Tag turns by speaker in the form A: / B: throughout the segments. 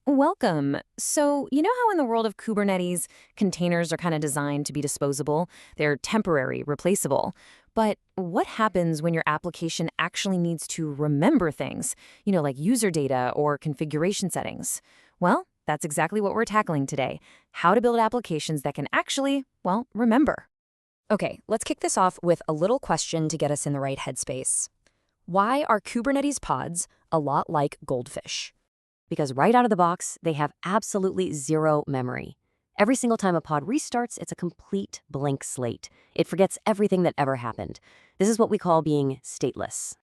A: Welcome. So, you know how in the world of Kubernetes, containers are kind of designed to be disposable? They're temporary, replaceable. But what happens when your application actually needs to remember things, like user data or configuration settings? Well, that's exactly what we're tackling today. How to build applications that can actually, remember.
B: Okay, let's kick this off with a little question to get us in the right headspace. Why are Kubernetes pods a lot like goldfish? Because right out of the box, they have absolutely zero memory. Every single time a pod restarts, it's a complete blank slate. It forgets everything that ever happened. This is what we call being stateless.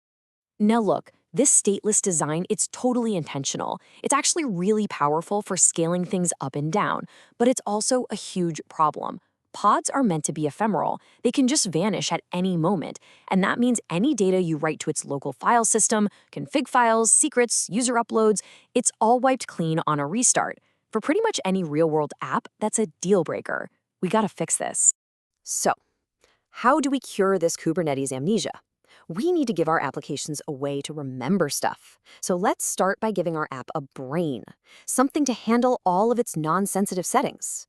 B: Now look, this stateless design, it's totally intentional. It's actually really powerful for scaling things up and down, but it's also a huge problem. Pods are meant to be ephemeral. They can just vanish at any moment, and that means any data you write to its local file system, config files, secrets, user uploads, it's all wiped clean on a restart. For pretty much any real-world app, that's a deal breaker. We gotta fix this. So, how do we cure this Kubernetes amnesia? We need to give our applications a way to remember stuff. So let's start by giving our app a brain, something to handle all of its non-sensitive settings.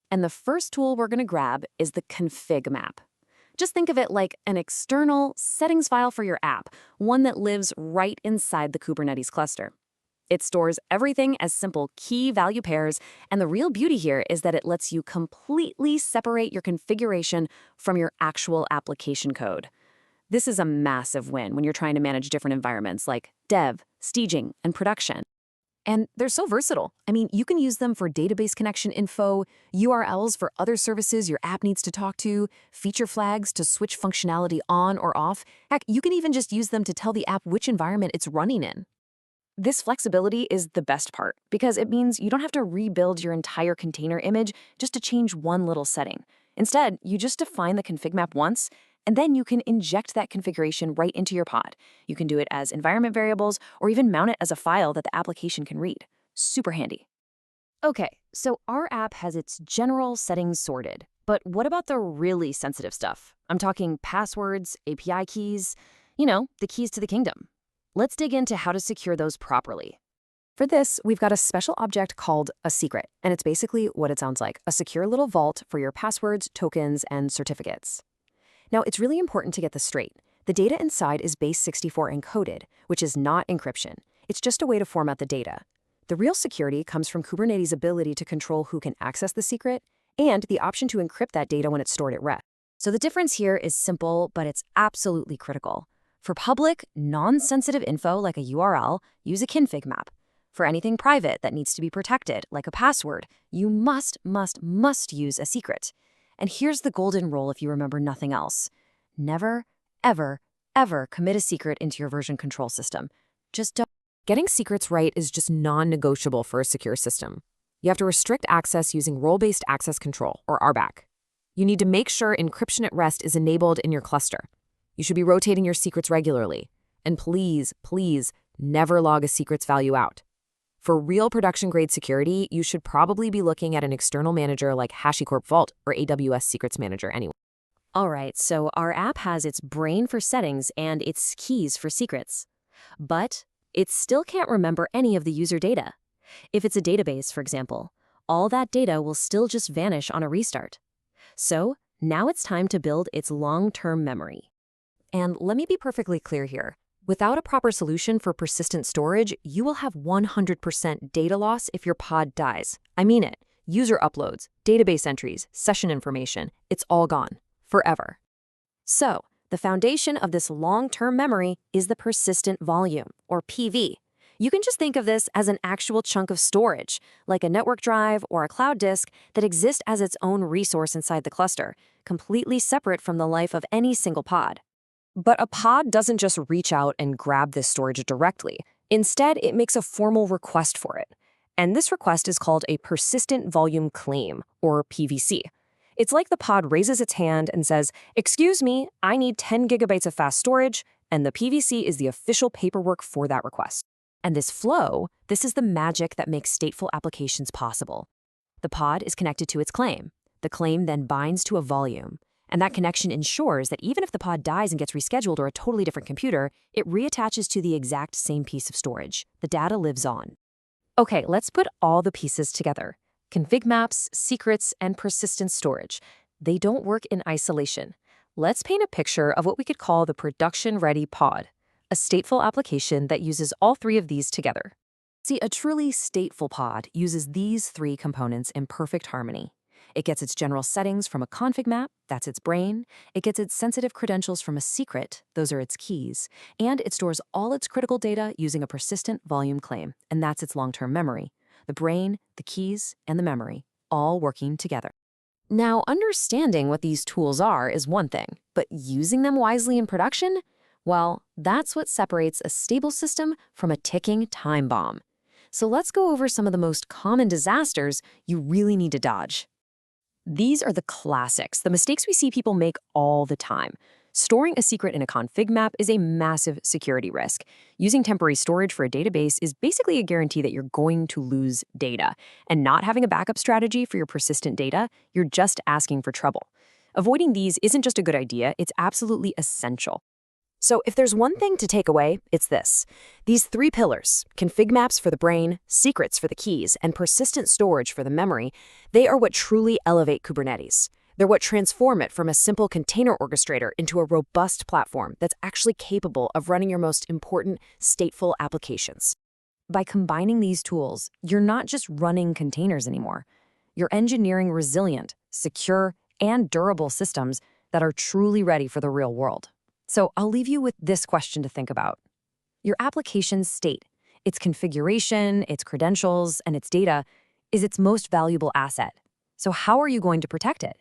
B: And the first tool we're going to grab is the ConfigMap. Just think of it like an external settings file for your app, one that lives right inside the Kubernetes cluster. It stores everything as simple key-value pairs, and the real beauty here is that it lets you completely separate your configuration from your actual application code. This is a massive win when you're trying to manage different environments like dev, staging, and production. And they're so versatile. I mean, you can use them for database connection info, URLs for other services your app needs to talk to, feature flags to switch functionality on or off. Heck, you can even just use them to tell the app which environment it's running in. This flexibility is the best part because it means you don't have to rebuild your entire container image just to change one little setting. Instead, you just define the config map once, and then you can inject that configuration right into your pod. You can do it as environment variables or even mount it as a file that the application can read. Super handy. Okay, so our app has its general settings sorted. But what about the really sensitive stuff? I'm talking passwords, API keys, the keys to the kingdom. Let's dig into how to secure those properly. For this, we've got a special object called a secret, and it's basically what it sounds like, a secure little vault for your passwords, tokens, and certificates. Now, it's really important to get this straight. The data inside is base64 encoded, which is not encryption. It's just a way to format the data. The real security comes from Kubernetes' ability to control who can access the secret and the option to encrypt that data when it's stored at rest. So the difference here is simple, but it's absolutely critical. For public, non-sensitive info like a URL, use a config map. For anything private that needs to be protected, like a password, you must use a secret. And here's the golden rule if you remember nothing else. Never, ever, ever commit a secret into your version control system. Just don't. Getting secrets right is just non-negotiable for a secure system. You have to restrict access using role-based access control, or RBAC. You need to make sure encryption at rest is enabled in your cluster. You should be rotating your secrets regularly. And please, never log a secret's value out. For real production-grade security, you should probably be looking at an external manager like HashiCorp Vault or AWS Secrets Manager anyway. All right, so our app has its brain for settings and its keys for secrets. But it still can't remember any of the user data. If it's a database, for example, all that data will still just vanish on a restart. So now it's time to build its long-term memory. And let me be perfectly clear here. Without a proper solution for persistent storage, you will have 100% data loss if your pod dies. I mean it. User uploads, database entries, session information, it's all gone. Forever. So, the foundation of this long-term memory is the persistent volume, or PV. You can just think of this as an actual chunk of storage, like a network drive or a cloud disk that exists as its own resource inside the cluster, completely separate from the life of any single pod. But a pod doesn't just reach out and grab this storage directly. Instead, it makes a formal request for it. And this request is called a persistent volume claim, or PVC. It's like the pod raises its hand and says, "Excuse me, I need 10 gigabytes of fast storage," and the PVC is the official paperwork for that request. And this flow, this is the magic that makes stateful applications possible. The pod is connected to its claim. The claim then binds to a volume. And that connection ensures that even if the pod dies and gets rescheduled or a totally different computer, it reattaches to the exact same piece of storage. The data lives on. Okay, let's put all the pieces together. ConfigMaps, secrets, and persistent storage. They don't work in isolation. Let's paint a picture of what we could call the production-ready pod, a stateful application that uses all three of these together. See, a truly stateful pod uses these three components in perfect harmony. It gets its general settings from a config map, that's its brain. It gets its sensitive credentials from a secret, those are its keys. And it stores all its critical data using a persistent volume claim, and that's its long-term memory. The brain, the keys, and the memory, all working together. Now, understanding what these tools are is one thing, but using them wisely in production? Well, that's what separates a stable system from a ticking time bomb. So let's go over some of the most common disasters you really need to dodge. These are the classics, the mistakes we see people make all the time. Storing a secret in a config map is a massive security risk. Using temporary storage for a database is basically a guarantee that you're going to lose data. And not having a backup strategy for your persistent data, you're just asking for trouble. Avoiding these isn't just a good idea, it's absolutely essential. So if there's one thing to take away, it's this. These three pillars, config maps for the brain, secrets for the keys, and persistent storage for the memory, they are what truly elevate Kubernetes. They're what transform it from a simple container orchestrator into a robust platform that's actually capable of running your most important stateful applications. By combining these tools, you're not just running containers anymore. You're engineering resilient, secure, and durable systems that are truly ready for the real world. So I'll leave you with this question to think about. Your application's state, its configuration, its credentials, and its data is its most valuable asset. So how are you going to protect it?